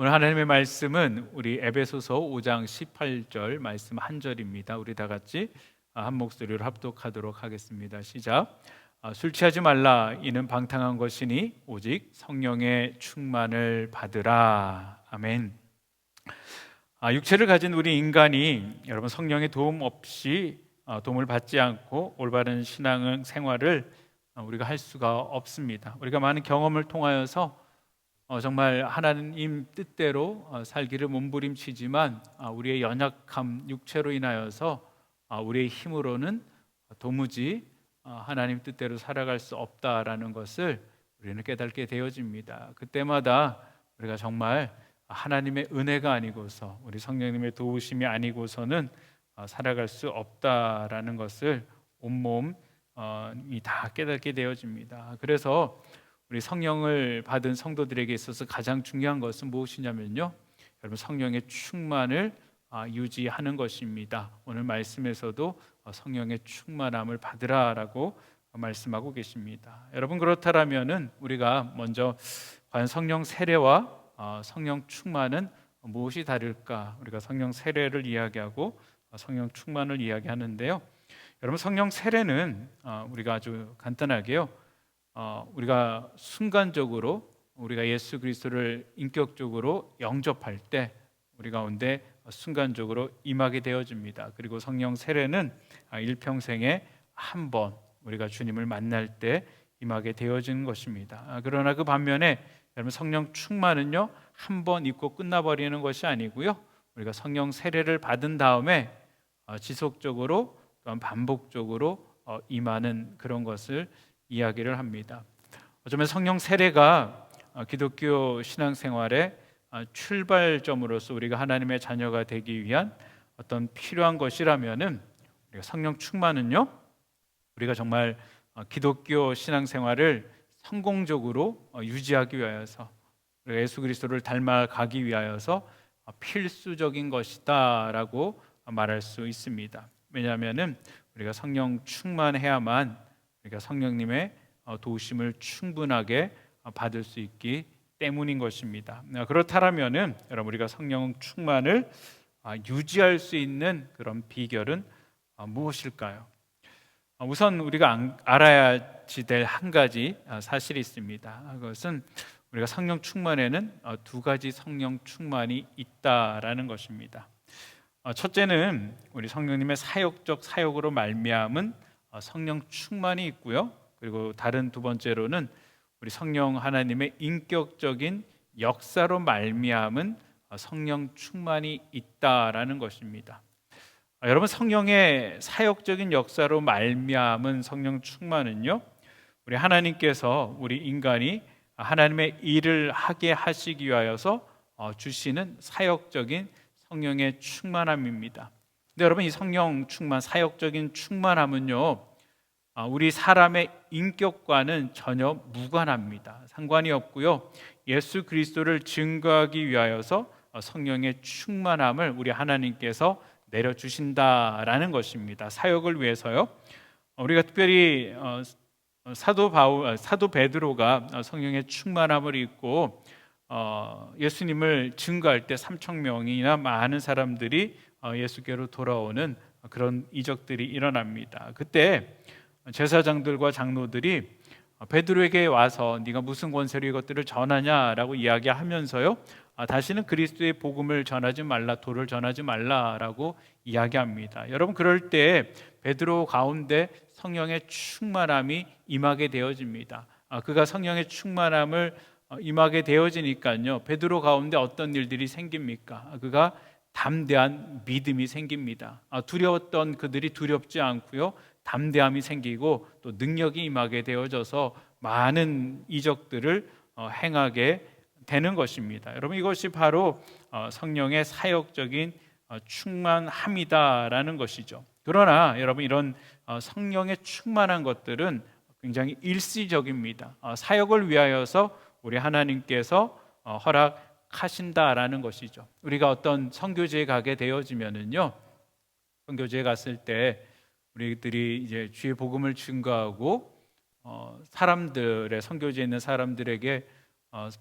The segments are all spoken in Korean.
오늘 하나님의 말씀은 우리 에베소서 5장 18절 말씀 한 절입니다. 우리 다 같이 한 목소리로 합독하도록 하겠습니다. 시작. 술 취하지 말라. 이는 방탕한 것이니 오직 성령의 충만을 받으라. 아멘. 육체를 가진 우리 인간이 여러분 성령의 도움 없이 도움을 받지 않고 올바른 신앙 생활을 우리가 할 수가 없습니다. 우리가 많은 경험을 통하여서 정말 하나님 뜻대로 살기를 몸부림치지만 우리의 연약함, 육체로 인하여서 우리의 힘으로는 도무지 하나님 뜻대로 살아갈 수 없다라는 것을 우리는 깨닫게 되어집니다. 그때마다 우리가 정말 하나님의 은혜가 아니고서 우리 성령님의 도우심이 아니고서는 살아갈 수 없다라는 것을 온몸이 다 깨닫게 되어집니다. 그래서 우리 성령을 받은 성도들에게 있어서 가장 중요한 것은 무엇이냐면요, 여러분 성령의 충만을 유지하는 것입니다. 오늘 말씀에서도 성령의 충만함을 받으라라고 말씀하고 계십니다. 여러분 그렇다면은 우리가 먼저 과연 성령 세례와 성령 충만은 무엇이 다를까? 우리가 성령 세례를 이야기하고 성령 충만을 이야기하는데요. 여러분 성령 세례는 우리가 아주 간단하게요, 우리가 순간적으로 우리가 예수 그리스도를 인격적으로 영접할 때 우리 가운데 순간적으로 임하게 되어집니다. 그리고 성령 세례는 일평생에 한 번 우리가 주님을 만날 때 임하게 되어지는 것입니다. 그러나 그 반면에 여러분 성령 충만은요, 한 번 입고 끝나버리는 것이 아니고요, 우리가 성령 세례를 받은 다음에 지속적으로 또한 반복적으로 임하는 그런 것을 이야기를 합니다. 어쩌면 성령 세례가 기독교 신앙생활의 출발점으로서 우리가 하나님의 자녀가 되기 위한 어떤 필요한 것이라면은, 우리가 성령 충만은요, 우리가 정말 기독교 신앙생활을 성공적으로 유지하기 위하여서, 우리가 예수 그리스도를 닮아가기 위하여서 필수적인 것이다라고 말할 수 있습니다. 왜냐하면은 우리가 성령 충만해야만 우리가 성령님의 도우심을 충분하게 받을 수 있기 때문인 것입니다. 그렇다면은 여러분 우리가 성령 충만을 유지할 수 있는 그런 비결은 무엇일까요? 우선 우리가 알아야지 될 한 가지 사실이 있습니다. 그것은 우리가 성령 충만에는 두 가지 성령 충만이 있다라는 것입니다. 첫째는 우리 성령님의 사역적 사역으로 말미암은 성령 충만이 있고요. 그리고 다른 두 번째로는 우리 성령 하나님의 인격적인 역사로 말미암은 성령 충만이 있다라는 것입니다. 여러분 성령의 사역적인 역사로 말미암은 성령 충만은요, 우리 하나님께서 우리 인간이 하나님의 일을 하게 하시기 위하여서 주시는 사역적인 성령의 충만함입니다. 근데 여러분 이 성령 충만, 사역적인 충만함은요, 우리 사람의 인격과는 전혀 무관합니다. 상관이 없고요, 예수 그리스도를 증거하기 위하여서 성령의 충만함을 우리 하나님께서 내려주신다라는 것입니다. 사역을 위해서요. 우리가 특별히 사도 베드로가 성령의 충만함을 입고 예수님을 증거할 때 3,000명이나 많은 사람들이 예수께로 돌아오는 그런 이적들이 일어납니다. 그때 제사장들과 장로들이 베드로에게 와서 네가 무슨 권세로 이것들을 전하냐라고 이야기하면서요, 다시는 그리스도의 복음을 전하지 말라, 도를 전하지 말라라고 이야기합니다. 여러분 그럴 때 베드로 가운데 성령의 충만함이 임하게 되어집니다. 그가 성령의 충만함을 임하게 되어지니까요, 베드로 가운데 어떤 일들이 생깁니까? 그가 담대한 믿음이 생깁니다. 두려웠던 그들이 두렵지 않고요, 담대함이 생기고 또 능력이 임하게 되어져서 많은 이적들을 행하게 되는 것입니다. 여러분 이것이 바로 성령의 사역적인 충만함이다라는 것이죠. 그러나 여러분 이런 성령의 충만한 것들은 굉장히 일시적입니다. 사역을 위하여서 우리 하나님께서 허락하신다라는 것이죠. 우리가 어떤 선교지에 가게 되어지면은요, 선교지에 갔을 때 우리들이 이제 주의 복음을 증거하고 사람들의, 선교지에 있는 사람들에게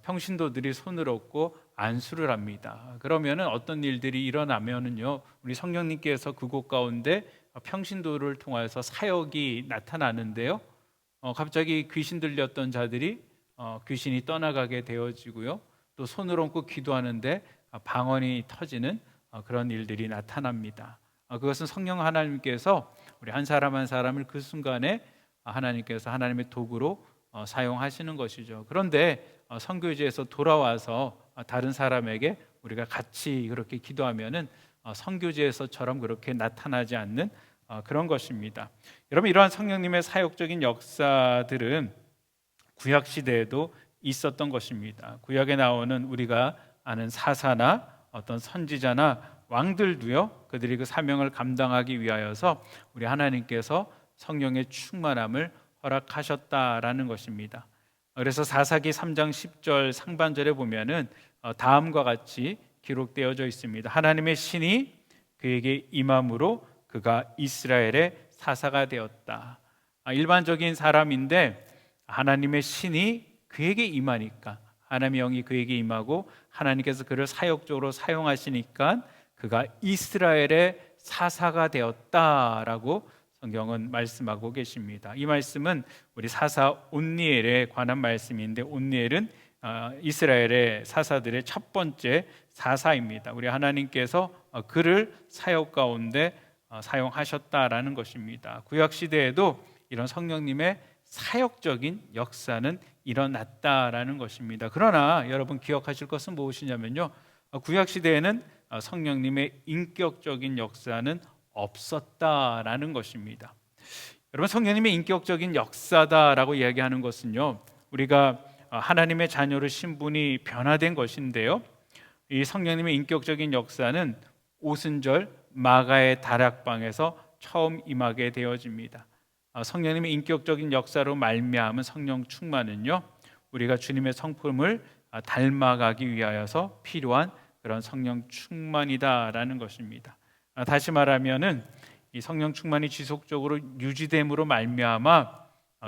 평신도들이 손을 얹고 안수를 합니다. 그러면은 어떤 일들이 일어나면은요, 우리 성령님께서 그곳 가운데 평신도를 통해서 사역이 나타나는데요. 갑자기 귀신 들렸던 자들이 귀신이 떠나가게 되어지고요. 또 손을 얹고 기도하는데 방언이 터지는 그런 일들이 나타납니다. 그것은 성령 하나님께서 우리 한 사람 한 사람을 그 순간에 하나님께서 하나님의 도구로 사용하시는 것이죠. 그런데 선교지에서 돌아와서 다른 사람에게 우리가 같이 그렇게 기도하면은 선교지에서처럼 그렇게 나타나지 않는 그런 것입니다. 여러분, 이러한 성령님의 사역적인 역사들은 구약 시대에도 있었던 것입니다. 구약에 나오는 우리가 아는 사사나 어떤 선지자나 왕들도요, 그들이 그 사명을 감당하기 위하여서 우리 하나님께서 성령의 충만함을 허락하셨다라는 것입니다. 그래서 사사기 3장 10절 상반절에 보면은 다음과 같이 기록되어져 있습니다. 하나님의 신이 그에게 임함으로 그가 이스라엘의 사사가 되었다. 일반적인 사람인데 하나님의 신이 그에게 임하니까, 하나님의 영이 그에게 임하고 하나님께서 그를 사역적으로 사용하시니까 그가 이스라엘의 사사가 되었다라고 성경은 말씀하고 계십니다. 이 말씀은 우리 사사 온니엘에 관한 말씀인데, 온니엘은 이스라엘의 사사들의 첫 번째 사사입니다. 우리 하나님께서 그를 사역 가운데 사용하셨다라는 것입니다. 구약 시대에도 이런 성령님의 사역적인 역사는 일어났다라는 것입니다. 그러나 여러분 기억하실 것은 무엇이냐면요, 구약 시대에는 성령님의 인격적인 역사는 없었다라는 것입니다. 여러분, 성령님의 인격적인 역사다라고 이야기하는 것은요, 우리가 하나님의 자녀로 신분이 변화된 것인데요, 이 성령님의 인격적인 역사는 오순절 마가의 다락방에서 처음 임하게 되어집니다. 성령님의 인격적인 역사로 말미암은 성령 충만은요, 우리가 주님의 성품을 닮아가기 위하여서 필요한 그런 성령 충만이다라는 것입니다. 다시 말하면은 이 성령 충만이 지속적으로 유지됨으로 말미암아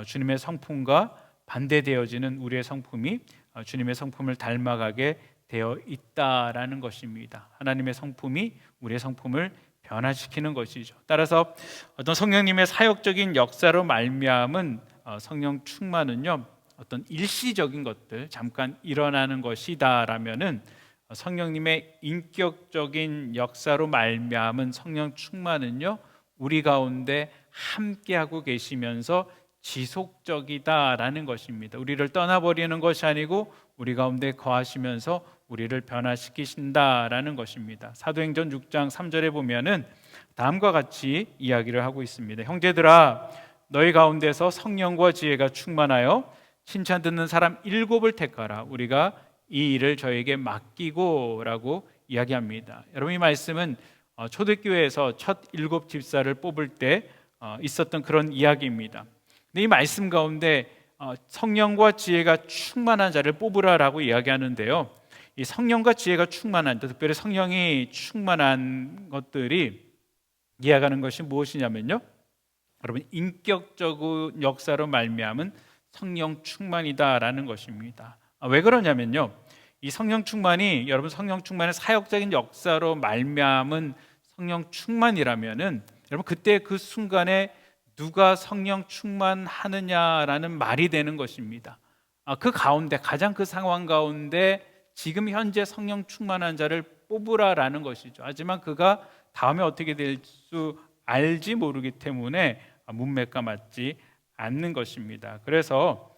주님의 성품과 반대되어지는 우리의 성품이 주님의 성품을 닮아가게 되어 있다라는 것입니다. 하나님의 성품이 우리의 성품을 변화시키는 것이죠. 따라서 어떤 성령님의 사역적인 역사로 말미암은 성령 충만은요, 어떤 일시적인 것들, 잠깐 일어나는 것이다라면은 성령님의 인격적인 역사로 말미암은 성령 충만은요, 우리 가운데 함께하고 계시면서 지속적이다라는 것입니다. 우리를 떠나버리는 것이 아니고 우리 가운데 거하시면서 우리를 변화시키신다라는 것입니다. 사도행전 6장 3절에 보면은 다음과 같이 이야기를 하고 있습니다. 형제들아, 너희 가운데서 성령과 지혜가 충만하여 칭찬 듣는 사람 7을 택하라. 우리가 이 일을 저에게 맡기고라고 이야기합니다. 여러분, 이 말씀은 초대교회에서 첫 7 집사를 뽑을 때 있었던 그런 이야기입니다. 근데 이 말씀 가운데 성령과 지혜가 충만한 자를 뽑으라라고 이야기하는데요, 이 성령과 지혜가 충만한, 특별히 성령이 충만한 것들이 이야기하는 것이 무엇이냐면요, 여러분, 인격적인 역사로 말미암은 성령 충만이다라는 것입니다. 왜 그러냐면요, 이 성령 충만이, 여러분, 성령 충만의 사역적인 역사로 말미암은 성령 충만이라면은 여러분, 그때 그 순간에 누가 성령 충만하느냐라는 말이 되는 것입니다. 그 가운데, 가장 그 상황 가운데 지금 현재 성령 충만한 자를 뽑으라라는 것이죠. 하지만 그가 다음에 어떻게 될 수 알지 모르기 때문에 문맥과 맞지 않는 것입니다. 그래서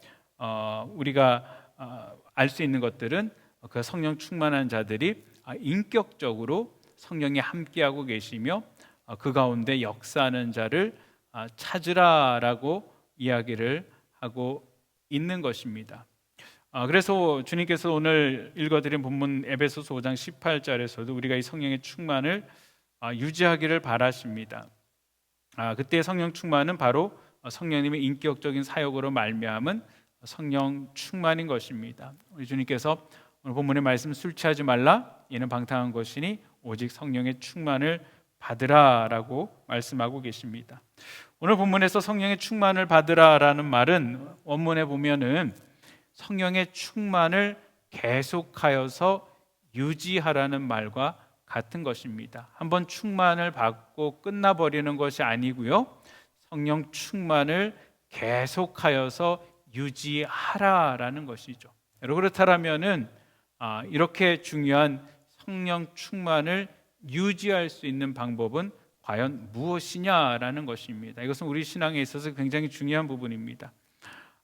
우리가 알 수 있는 것들은 그 성령 충만한 자들이 인격적으로 성령이 함께하고 계시며 그 가운데 역사하는 자를 찾으라라고 이야기를 하고 있는 것입니다. 그래서 주님께서 오늘 읽어드린 본문 에베소서 5장 18절에서도 우리가 이 성령의 충만을 유지하기를 바라십니다. 그때 성령 충만은 바로 성령님의 인격적인 사역으로 말미암은 성령 충만인 것입니다. 우리 주님께서 오늘 본문의 말씀, 술 취하지 말라, 이는 방탕한 것이니 오직 성령의 충만을 받으라라고 말씀하고 계십니다. 오늘 본문에서 성령의 충만을 받으라라는 말은 원문에 보면은 성령의 충만을 계속하여서 유지하라는 말과 같은 것입니다. 한번 충만을 받고 끝나버리는 것이 아니고요, 성령 충만을 계속하여서 유지하라라는 것이죠. 여러분, 그렇다면은 이렇게 중요한 성령 충만을 유지할 수 있는 방법은 과연 무엇이냐라는 것입니다. 이것은 우리 신앙에 있어서 굉장히 중요한 부분입니다.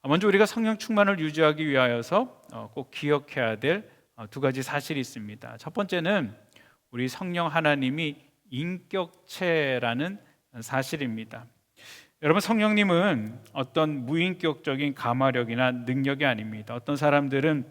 먼저 우리가 성령 충만을 유지하기 위하여서 꼭 기억해야 될 두 가지 사실이 있습니다. 첫 번째는 우리 성령 하나님이 인격체라는 사실입니다. 여러분, 성령님은 어떤 무인격적인 가마력이나 능력이 아닙니다. 어떤 사람들은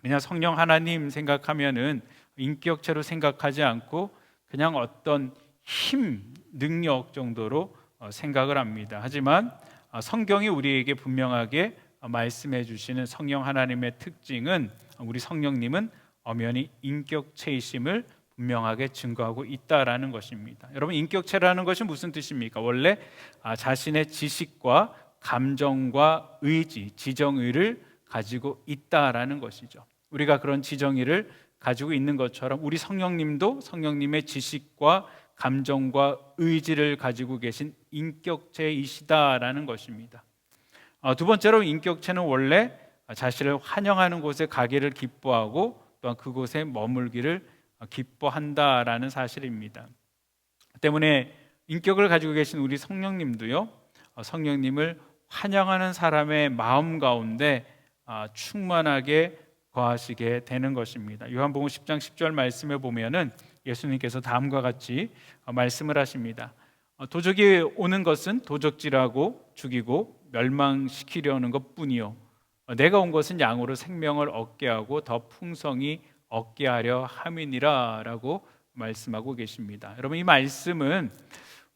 그냥 성령 하나님 생각하면은 인격체로 생각하지 않고 그냥 어떤 힘, 능력 정도로 생각을 합니다. 하지만 성경이 우리에게 분명하게 말씀해 주시는 성령 하나님의 특징은, 우리 성령님은 엄연히 인격체이심을 분명하게 증거하고 있다라는 것입니다. 여러분, 인격체라는 것이 무슨 뜻입니까? 원래 자신의 지식과 감정과 의지, 지정의를 가지고 있다라는 것이죠. 우리가 그런 지정의를 가지고 있는 것처럼 우리 성령님도 성령님의 지식과 감정과 의지를 가지고 계신 인격체이시다라는 것입니다. 두 번째로, 인격체는 원래 자신을 환영하는 곳에 가기를 기뻐하고 또한 그곳에 머물기를 기뻐한다라는 사실입니다. 때문에 인격을 가지고 계신 우리 성령님도요, 성령님을 환영하는 사람의 마음 가운데 충만하게 거하시게 되는 것입니다. 요한복음 10장 10절 말씀에 보면은 예수님께서 다음과 같이 말씀을 하십니다. 도적이 오는 것은 도적질하고 죽이고 멸망시키려는 것뿐이요, 내가 온 것은 양으로 생명을 얻게 하고 더 풍성히 얻게 하려 함이니라 라고 말씀하고 계십니다. 여러분, 이 말씀은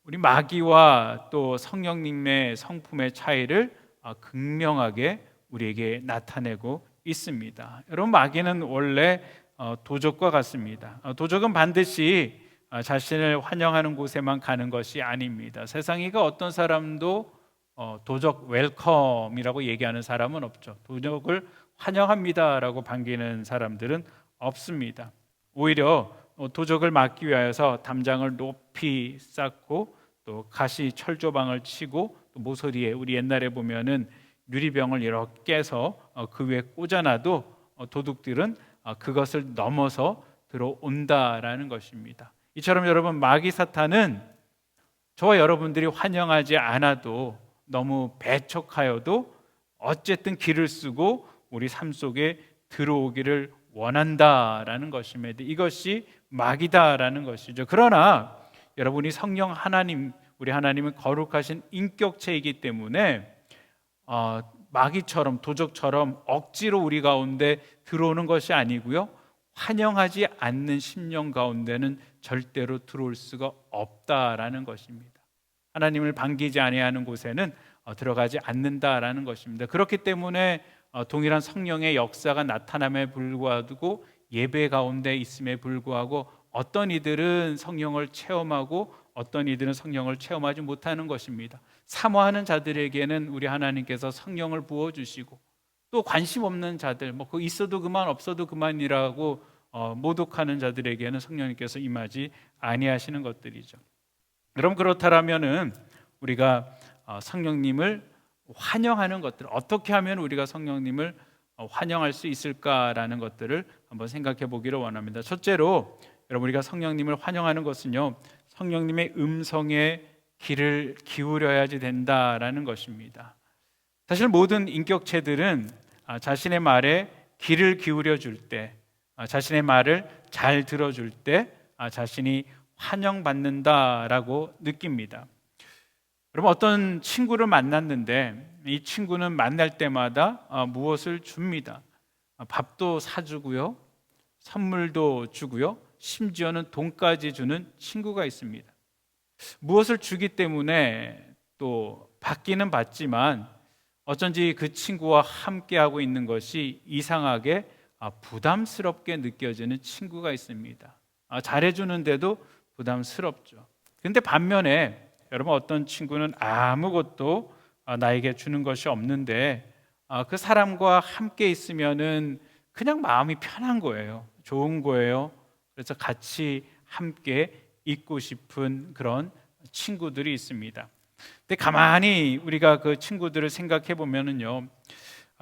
우리 마귀와 또 성령님의 성품의 차이를 극명하게 우리에게 나타내고 있습니다. 여러분, 마귀는 원래 도적과 같습니다. 도적은 반드시 자신을 환영하는 곳에만 가는 것이 아닙니다. 세상이가 어떤 사람도 도적 웰컴이라고 얘기하는 사람은 없죠. 도적을 환영합니다라고 반기는 사람들은 없습니다. 오히려 도적을 막기 위하여서 담장을 높이 쌓고 또 가시 철조망을 치고 또 모서리에, 우리 옛날에 보면은 유리병을 이렇게 깨서 그 위에 꽂아놔도 도둑들은 그것을 넘어서 들어온다라는 것입니다. 이처럼 여러분, 마귀 사탄은 저와 여러분들이 환영하지 않아도, 너무 배척하여도 어쨌든 길을 쓰고 우리 삶 속에 들어오기를 원한다라는 것입니다. 이것이 마귀다라는 것이죠. 그러나 여러분이 성령 하나님, 우리 하나님은 거룩하신 인격체이기 때문에 마귀처럼, 도적처럼 억지로 우리 가운데 들어오는 것이 아니고요, 환영하지 않는 심령 가운데는 절대로 들어올 수가 없다라는 것입니다. 하나님을 반기지 아니하는 곳에는 들어가지 않는다라는 것입니다. 그렇기 때문에 동일한 성령의 역사가 나타남에 불구하고, 예배 가운데 있음에 불구하고 어떤 이들은 성령을 체험하고 어떤 이들은 성령을 체험하지 못하는 것입니다. 사모하는 자들에게는 우리 하나님께서 성령을 부어주시고, 또 관심 없는 자들, 그 있어도 그만 없어도 그만이라고 모독하는 자들에게는 성령님께서 임하지 아니하시는 것들이죠. 여러분, 그렇다면은 우리가 성령님을 환영하는 것들, 어떻게 하면 우리가 성령님을 환영할 수 있을까라는 것들을 한번 생각해 보기를 원합니다. 첫째로, 여러분, 우리가 성령님을 환영하는 것은요, 성령님의 음성에 귀를 기울여야지 된다라는 것입니다. 사실 모든 인격체들은 자신의 말에 귀를 기울여 줄 때, 자신의 말을 잘 들어줄 때 자신이 환영받는다라고 느낍니다. 여러분, 어떤 친구를 만났는데 이 친구는 만날 때마다 무엇을 줍니다. 밥도 사주고요, 선물도 주고요, 심지어는 돈까지 주는 친구가 있습니다. 무엇을 주기 때문에 또 받기는 받지만 어쩐지 그 친구와 함께하고 있는 것이 이상하게 부담스럽게 느껴지는 친구가 있습니다. 잘해주는데도 부담스럽죠. 그런데 반면에 여러분, 어떤 친구는 아무것도 나에게 주는 것이 없는데 그 사람과 함께 있으면은 그냥 마음이 편한 거예요. 좋은 거예요. 그래서 같이 함께 있고 싶은 그런 친구들이 있습니다. 근데 가만히 우리가 그 친구들을 생각해 보면은요,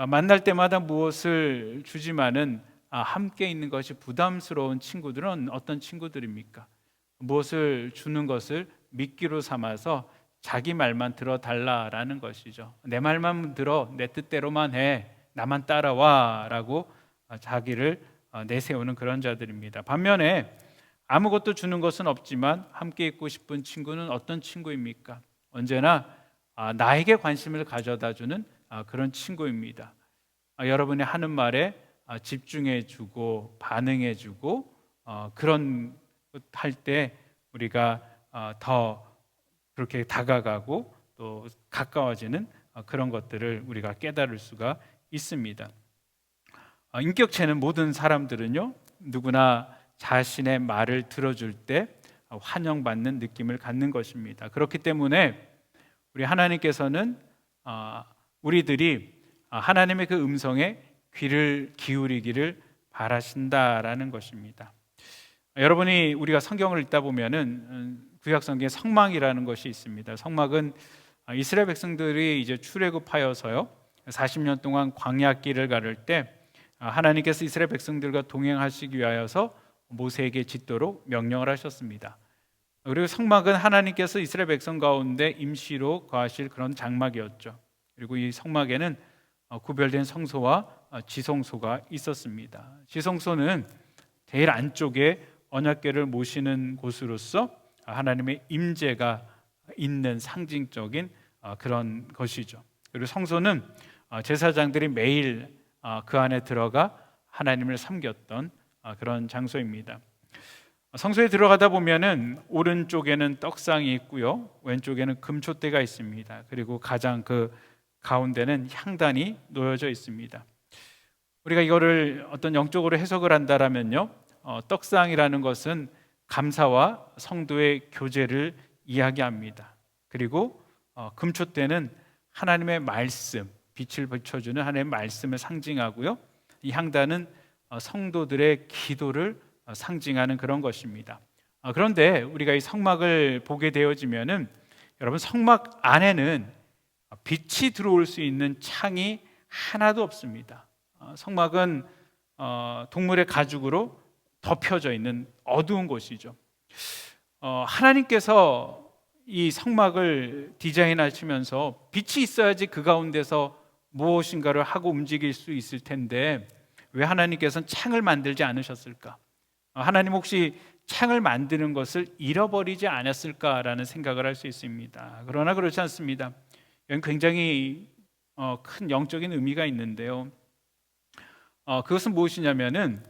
만날 때마다 무엇을 주지만은 함께 있는 것이 부담스러운 친구들은 어떤 친구들입니까? 무엇을 주는 것을 미끼로 삼아서 자기 말만 들어달라라는 것이죠. 내 말만 들어, 내 뜻대로만 해, 나만 따라와라고 자기를 내세우는 그런 자들입니다. 반면에 아무것도 주는 것은 없지만 함께 있고 싶은 친구는 어떤 친구입니까? 언제나 나에게 관심을 가져다주는 그런 친구입니다. 여러분이 하는 말에 집중해주고 반응해주고 그런 할 때 우리가 더 그렇게 다가가고 또 가까워지는 그런 것들을 우리가 깨달을 수가 있습니다. 인격체는 모든 사람들은요, 누구나 자신의 말을 들어줄 때 환영받는 느낌을 갖는 것입니다. 그렇기 때문에 우리 하나님께서는 우리들이 하나님의 그 음성에 귀를 기울이기를 바라신다라는 것입니다. 여러분이 우리가 성경을 읽다 보면은 구약 성경에 성막이라는 것이 있습니다. 성막은 이스라엘 백성들이 이제 출애굽하여서요 40년 동안 광야 길을 가를 때 하나님께서 이스라엘 백성들과 동행하시기 위하여서 모세에게 짓도록 명령을 하셨습니다. 그리고 성막은 하나님께서 이스라엘 백성 가운데 임시로 거하실 그런 장막이었죠. 그리고 이 성막에는 구별된 성소와 지성소가 있었습니다. 지성소는 제일 안쪽에 언약궤를 모시는 곳으로서 하나님의 임재가 있는 상징적인 그런 것이죠. 그리고 성소는 제사장들이 매일 그 안에 들어가 하나님을 섬겼던 그런 장소입니다. 성소에 들어가다 보면은 오른쪽에는 떡상이 있고요, 왼쪽에는 금촛대가 있습니다. 그리고 가장 그 가운데는 향단이 놓여져 있습니다. 우리가 이거를 어떤 영적으로 해석을 한다라면요, 떡상이라는 것은 감사와 성도의 교제를 이야기합니다. 그리고 금촛대는 하나님의 말씀, 빛을 비춰주는 하나님의 말씀을 상징하고요, 이 향단은 성도들의 기도를 상징하는 그런 것입니다. 그런데 우리가 이 성막을 보게 되어지면은 여러분, 성막 안에는 빛이 들어올 수 있는 창이 하나도 없습니다. 성막은 동물의 가죽으로 덮여져 있는 어두운 곳이죠. 하나님께서 이 성막을 디자인하시면서 빛이 있어야지 그 가운데서 무엇인가를 하고 움직일 수 있을 텐데 왜 하나님께서는 창을 만들지 않으셨을까? 하나님 혹시 창을 만드는 것을 잃어버리지 않았을까라는 생각을 할 수 있습니다. 그러나 그렇지 않습니다. 이건 굉장히 큰 영적인 의미가 있는데요, 그것은 무엇이냐면은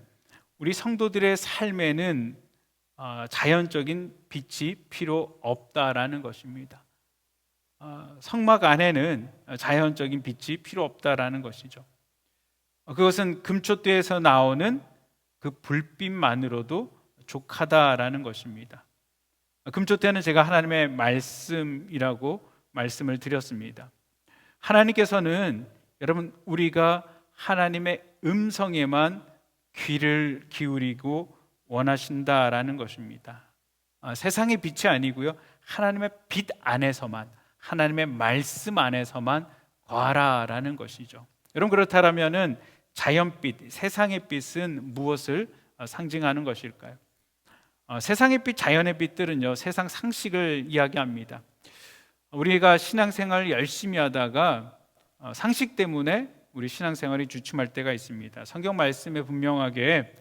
우리 성도들의 삶에는 자연적인 빛이 필요 없다라는 것입니다. 성막 안에는 자연적인 빛이 필요 없다라는 것이죠. 그것은 금촛대에서 나오는 그 불빛만으로도 족하다라는 것입니다. 금촛대는 제가 하나님의 말씀이라고 말씀을 드렸습니다. 하나님께서는 여러분, 우리가 하나님의 음성에만 귀를 기울이고 원하신다라는 것입니다. 세상의 빛이 아니고요, 하나님의 빛 안에서만, 하나님의 말씀 안에서만 거하라라는 것이죠. 여러분, 그렇다면은 자연빛, 세상의 빛은 무엇을 상징하는 것일까요? 세상의 빛, 자연의 빛들은요, 세상 상식을 이야기합니다. 우리가 신앙생활을 열심히 하다가 상식 때문에 우리 신앙생활이 주춤할 때가 있습니다. 성경 말씀에 분명하게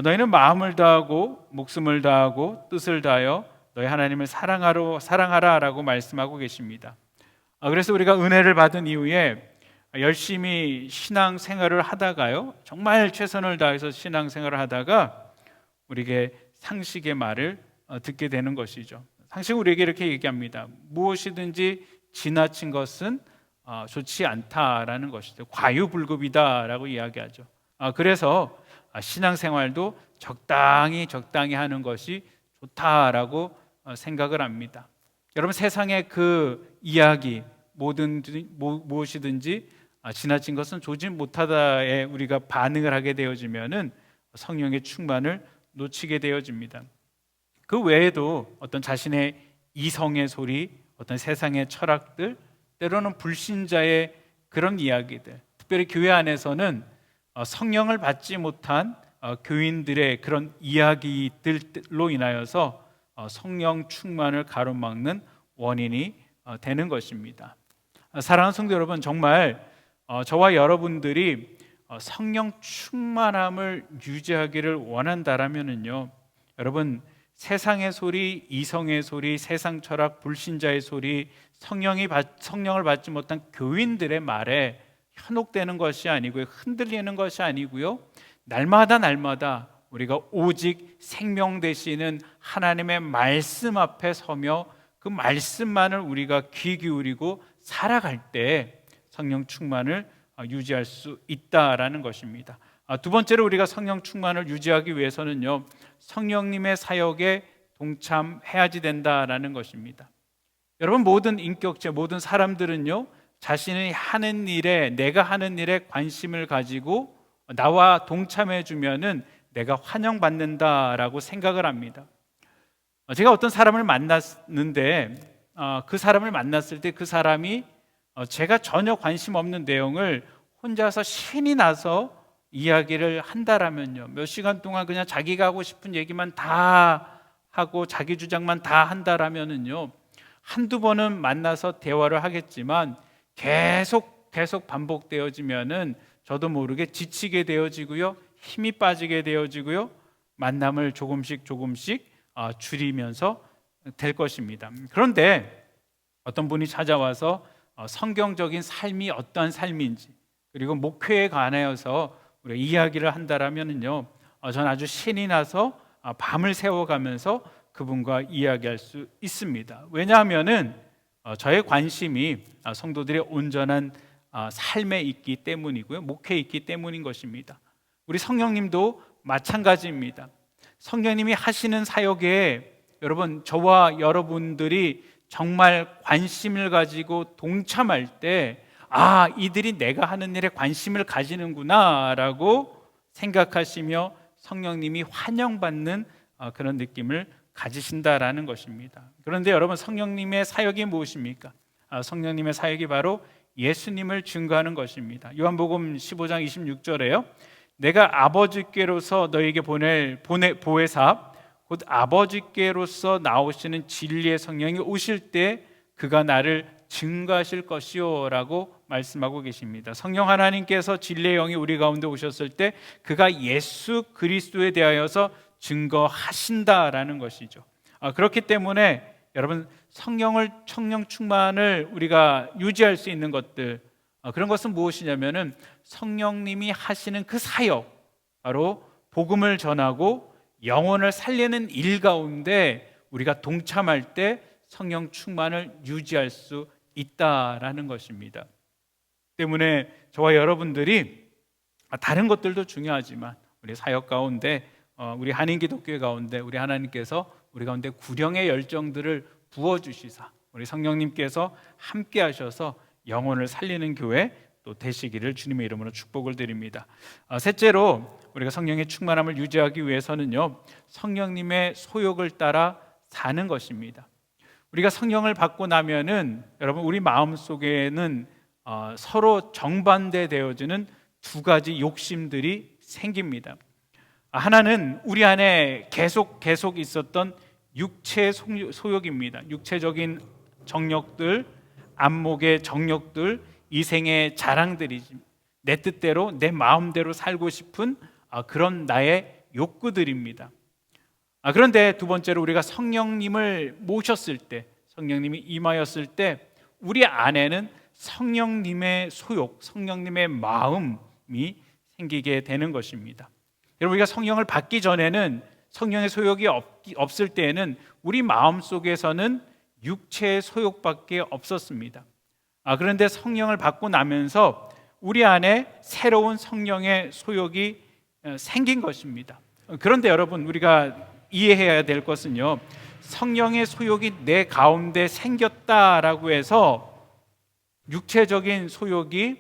너희는 마음을 다하고 목숨을 다하고 뜻을 다하여 너희 하나님을 사랑하라라고 말씀하고 계십니다. 그래서 우리가 은혜를 받은 이후에 열심히 신앙생활을 하다가요, 정말 최선을 다해서 신앙생활을 하다가 우리에게 상식의 말을 듣게 되는 것이죠. 상식은 우리에게 이렇게 얘기합니다. 무엇이든지 지나친 것은 좋지 않다라는 것이죠. 과유불급이다라고 이야기하죠. 그래서 신앙생활도 적당히 하는 것이 좋다라고 생각을 합니다. 여러분, 세상의 그 이야기 무엇이든지 지나친 것은 조지 못하다에 우리가 반응을 하게 되어지면은 성령의 충만을 놓치게 되어집니다. 그 외에도 어떤 자신의 이성의 소리, 어떤 세상의 철학들, 때로는 불신자의 그런 이야기들, 특별히 교회 안에서는 성령을 받지 못한 교인들의 그런 이야기들로 인하여서 성령 충만을 가로막는 원인이 되는 것입니다. 사랑하는 성도 여러분, 정말 저와 여러분들이 성령 충만함을 유지하기를 원한다라면은요, 여러분, 세상의 소리, 이성의 소리, 세상 철학, 불신자의 소리, 성령을 받지 못한 교인들의 말에 현혹되는 것이 아니고요, 흔들리는 것이 아니고요, 날마다 우리가 오직 생명 되시는 하나님의 말씀 앞에 서며 그 말씀만을 우리가 귀 기울이고 살아갈 때 성령 충만을 유지할 수 있다라는 것입니다. 두 번째로 우리가 성령 충만을 유지하기 위해서는요, 성령님의 사역에 동참해야지 된다라는 것입니다. 여러분, 모든 인격체, 모든 사람들은요, 자신이 하는 일에, 내가 하는 일에 관심을 가지고 나와 동참해 주면은 내가 환영받는다라고 생각을 합니다. 제가 어떤 사람을 만났는데 그 사람을 만났을 때 그 사람이 제가 전혀 관심 없는 내용을 혼자서 신이 나서 이야기를 한다라면요, 몇 시간 동안 그냥 자기가 하고 싶은 얘기만 다 하고 자기 주장만 다 한다라면은요, 한두 번은 만나서 대화를 하겠지만 계속 반복되어지면은 저도 모르게 지치게 되어지고요, 힘이 빠지게 되어지고요, 만남을 조금씩 줄이면서 될 것입니다. 그런데 어떤 분이 찾아와서 성경적인 삶이 어떠한 삶인지, 그리고 목회에 관하여서 우리가 이야기를 한다라면은요, 저는 아주 신이 나서 밤을 새워가면서 그분과 이야기할 수 있습니다. 왜냐하면은 저의 관심이 성도들의 온전한 삶에 있기 때문이고요, 목회에 있기 때문인 것입니다. 우리 성령님도 마찬가지입니다. 성령님이 하시는 사역에 여러분, 저와 여러분들이 정말 관심을 가지고 동참할 때 이들이 내가 하는 일에 관심을 가지는구나 라고 생각하시며 성령님이 환영받는 그런 느낌을 가지신다라는 것입니다. 그런데 여러분, 성령님의 사역이 무엇입니까? 성령님의 사역이 바로 예수님을 증거하는 것입니다. 요한복음 15장 26절에요, 내가 아버지께로서 너에게 보낼 보혜사 곧 아버지께로서 나오시는 진리의 성령이 오실 때 그가 나를 증거하실 것이요 라고 말씀하고 계십니다. 성령 하나님께서 진리의 영이 우리 가운데 오셨을 때 그가 예수 그리스도에 대하여서 증거하신다라는 것이죠. 그렇기 때문에 여러분, 성령 충만을 우리가 유지할 수 있는 것들, 그런 것은 무엇이냐면은 성령님이 하시는 그 사역, 바로 복음을 전하고 영혼을 살리는 일 가운데 우리가 동참할 때 성령 충만을 유지할 수 있다라는 것입니다. 때문에 저와 여러분들이 다른 것들도 중요하지만 우리 사역 가운데, 우리 한인기독교 가운데 우리 하나님께서 우리 가운데 구령의 열정들을 부어주시사 우리 성령님께서 함께 하셔서 영혼을 살리는 교회 또 되시기를 주님의 이름으로 축복을 드립니다. 셋째로 우리가 성령의 충만함을 유지하기 위해서는요, 성령님의 소욕을 따라 사는 것입니다. 우리가 성령을 받고 나면은 여러분, 우리 마음 속에는 서로 정반대되어지는 두 가지 욕심들이 생깁니다. 하나는 우리 안에 계속 있었던 육체의 소욕입니다. 육체적인 정욕들, 안목의 정욕들, 이생의 자랑들이지, 내 뜻대로 내 마음대로 살고 싶은 그런 나의 욕구들입니다. 그런데 두 번째로 우리가 성령님을 모셨을 때, 성령님이 임하였을 때 우리 안에는 성령님의 소욕, 성령님의 마음이 생기게 되는 것입니다. 여러분, 우리가 성령을 받기 전에는, 성령의 소욕이 없을 때에는 우리 마음 속에서는 육체의 소욕밖에 없었습니다. 그런데 성령을 받고 나면서 우리 안에 새로운 성령의 소욕이 생긴 것입니다. 그런데 여러분, 우리가 이해해야 될 것은요, 성령의 소욕이 내 가운데 생겼다라고 해서 육체적인 소욕이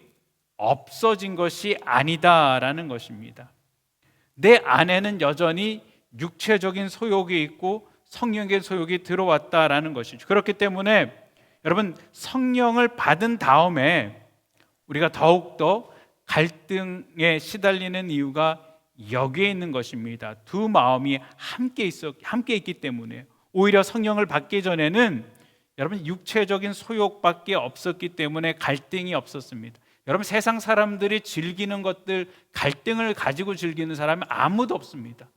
없어진 것이 아니다라는 것입니다. 내 안에는 여전히 육체적인 소욕이 있고 성령의 소욕이 들어왔다라는 것이죠. 그렇기 때문에 여러분, 성령을 받은 다음에 우리가 더욱더 갈등에 시달리는 이유가 여기에 있는 것입니다. 두 마음이 함께 있기 때문에. 오히려 성령을 받기 전에는 여러분, 육체적인 소욕밖에 없었기 때문에 갈등이 없었습니다. 여러분, 세상 사람들이 즐기는 것들, 갈등을 가지고 즐기는 사람이 아무도 없습니다.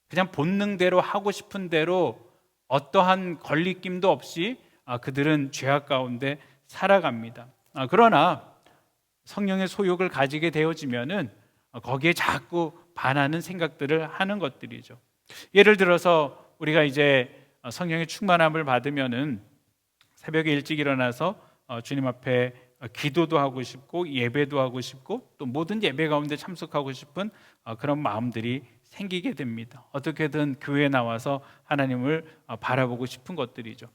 그냥 본능대로 하고 싶은 대로 어떠한 걸리낌도 없이 그들은 죄악 가운데 살아갑니다. 그러나 성령의 소욕을 가지게 되어지면은 거기에 자꾸 반하는 생각들을 하는 것들이죠. 예를 들어서 우리가 이제 성령의 충만함을 받으면은 새벽에 일찍 일어나서 주님 앞에 기도도 하고 싶고 예배도 하고 싶고 또 모든 예배 가운데 참석하고 싶은 그런 마음들이 생기게 됩니다. 어떻게든 교회에 나와서 하나님을 바라보고 싶은 것들이죠.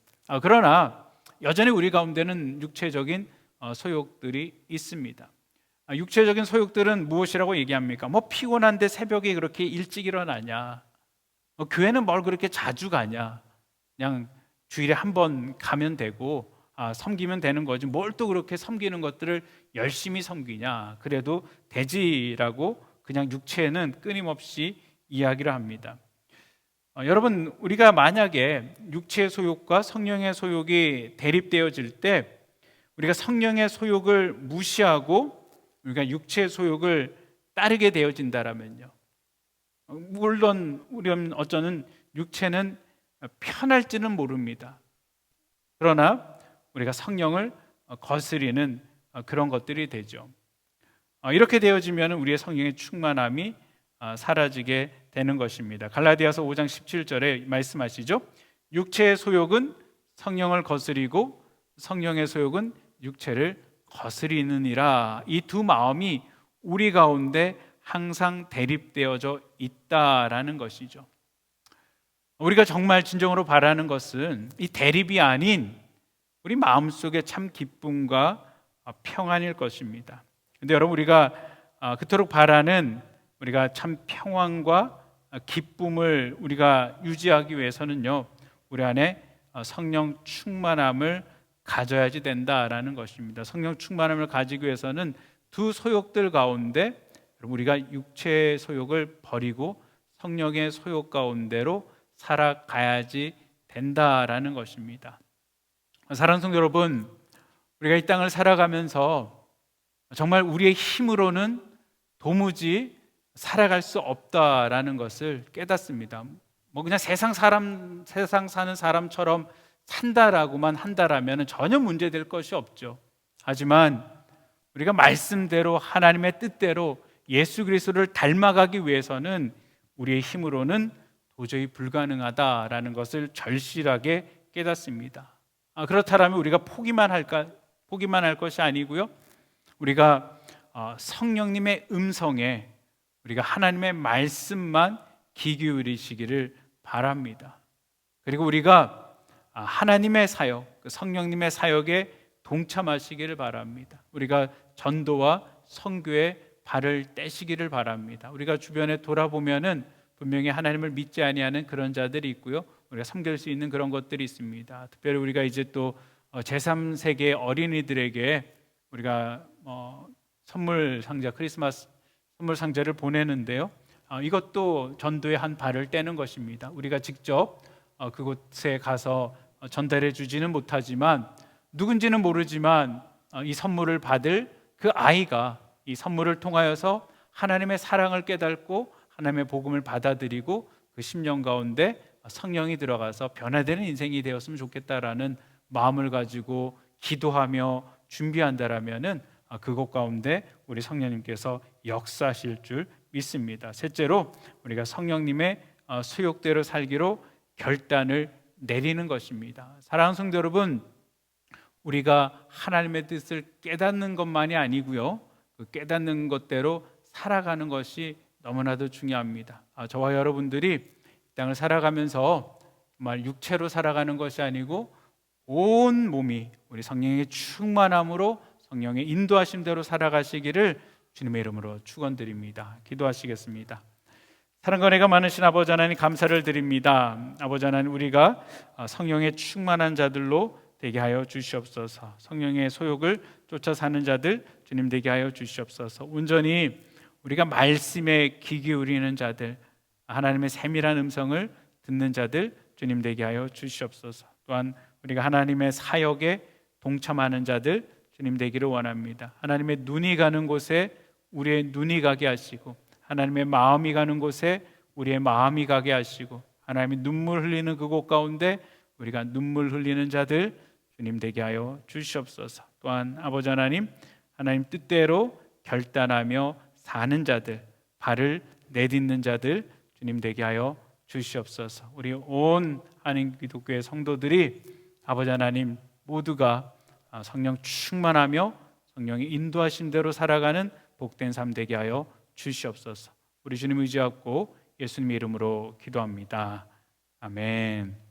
그러나 여전히 우리 가운데는 육체적인 소욕들이 있습니다. 육체적인 소욕들은 무엇이라고 얘기합니까? 피곤한데 새벽에 그렇게 일찍 일어나냐? 교회는 뭘 그렇게 자주 가냐? 그냥 주일에 한 번 가면 되고 섬기면 되는 거지 뭘 또 그렇게 섬기는 것들을 열심히 섬기냐? 그래도 되지라고 그냥 육체는 끊임없이 이야기를 합니다. 여러분, 우리가 만약에 육체의 소욕과 성령의 소욕이 대립되어질 때 우리가 성령의 소욕을 무시하고 우리가 육체의 소욕을 따르게 되어진다라면요, 물론 우리는 어쩌면 육체는 편할지는 모릅니다. 그러나 우리가 성령을 거스리는 그런 것들이 되죠. 이렇게 되어지면 우리의 성령의 충만함이 사라지게 되는 것입니다. 갈라디아서 5장 17절에 말씀하시죠. 육체의 소욕은 성령을 거스리고 성령의 소욕은 육체를 거스리느니라. 이 두 마음이 우리 가운데 항상 대립되어져 있다라는 것이죠. 우리가 정말 진정으로 바라는 것은 이 대립이 아닌 우리 마음속에 참 기쁨과 평안일 것입니다. 근데 여러분, 우리가 그토록 바라는 우리가 참 평안과 기쁨을 우리가 유지하기 위해서는요, 우리 안에 성령 충만함을 가져야지 된다라는 것입니다. 성령 충만함을 가지기 위해서는 두 소욕들 가운데 우리가 육체의 소욕을 버리고 성령의 소욕 가운데로 살아가야지 된다라는 것입니다. 사랑하는 성도 여러분, 우리가 이 땅을 살아가면서 정말 우리의 힘으로는 도무지 살아갈 수 없다라는 것을 깨닫습니다. 그냥 세상 사는 사람처럼 산다라고만 한다라면 전혀 문제될 것이 없죠. 하지만 우리가 말씀대로 하나님의 뜻대로 예수 그리스도를 닮아가기 위해서는 우리의 힘으로는 도저히 불가능하다라는 것을 절실하게 깨닫습니다. 그렇다면 우리가 포기만 할 것이 아니고요, 우리가 성령님의 음성에 우리가 하나님의 말씀만 귀 기울이시기를 바랍니다. 그리고 우리가 하나님의 사역, 성령님의 사역에 동참하시기를 바랍니다. 우리가 전도와 선교에 발을 떼시기를 바랍니다. 우리가 주변에 돌아보면은 분명히 하나님을 믿지 아니하는 그런 자들이 있고요, 우리가 섬길 수 있는 그런 것들이 있습니다. 특별히 우리가 이제 또 제3세계 어린이들에게 우리가 선물 상자, 크리스마스 선물 상자를 보내는데요, 이것도 전도의 한 발을 떼는 것입니다. 우리가 직접 그곳에 가서 전달해 주지는 못하지만 누군지는 모르지만 이 선물을 받을 그 아이가 이 선물을 통하여서 하나님의 사랑을 깨닫고 하나님의 복음을 받아들이고 그 심령 가운데 성령이 들어가서 변화되는 인생이 되었으면 좋겠다라는 마음을 가지고 기도하며 준비한다라면은 그곳 가운데 우리 성령님께서 역사하실 줄 믿습니다. 셋째로 우리가 성령님의 수욕대로 살기로 결단을 내리는 것입니다. 사랑하는 성도 여러분, 우리가 하나님의 뜻을 깨닫는 것만이 아니고요, 그 깨닫는 것대로 살아가는 것이 너무나도 중요합니다. 저와 여러분들이 이 땅을 살아가면서 정말 육체로 살아가는 것이 아니고 온 몸이 우리 성령의 충만함으로 성령의 인도하심대로 살아가시기를 주님의 이름으로 축원드립니다. 기도하시겠습니다. 사랑과 은혜가 많으신 아버지 하나님 감사를 드립니다. 아버지 하나님, 우리가 성령의 충만한 자들로 되게 하여 주시옵소서. 성령의 소욕을 쫓아 사는 자들 주님 되게 하여 주시옵소서. 온전히 우리가 말씀에 귀 기울이는 자들, 하나님의 세밀한 음성을 듣는 자들 주님 되게 하여 주시옵소서. 또한 우리가 하나님의 사역에 동참하는 자들 주님 되기를 원합니다. 하나님의 눈이 가는 곳에 우리의 눈이 가게 하시고, 하나님의 마음이 가는 곳에 우리의 마음이 가게 하시고, 하나님의 눈물 흘리는 그곳 가운데 우리가 눈물 흘리는 자들 주님 되게 하여 주시옵소서. 또한 아버지 하나님, 하나님 뜻대로 결단하며 사는 자들, 발을 내딛는 자들 주님 되게 하여 주시옵소서. 우리 온 한인기독교의 성도들이 아버지 하나님 모두가 성령 충만하며 성령의 인도하신 대로 살아가는 복된 삶 되게 하여 주시옵소서. 우리 주님 의지하고 예수님의 이름으로 기도합니다. 아멘.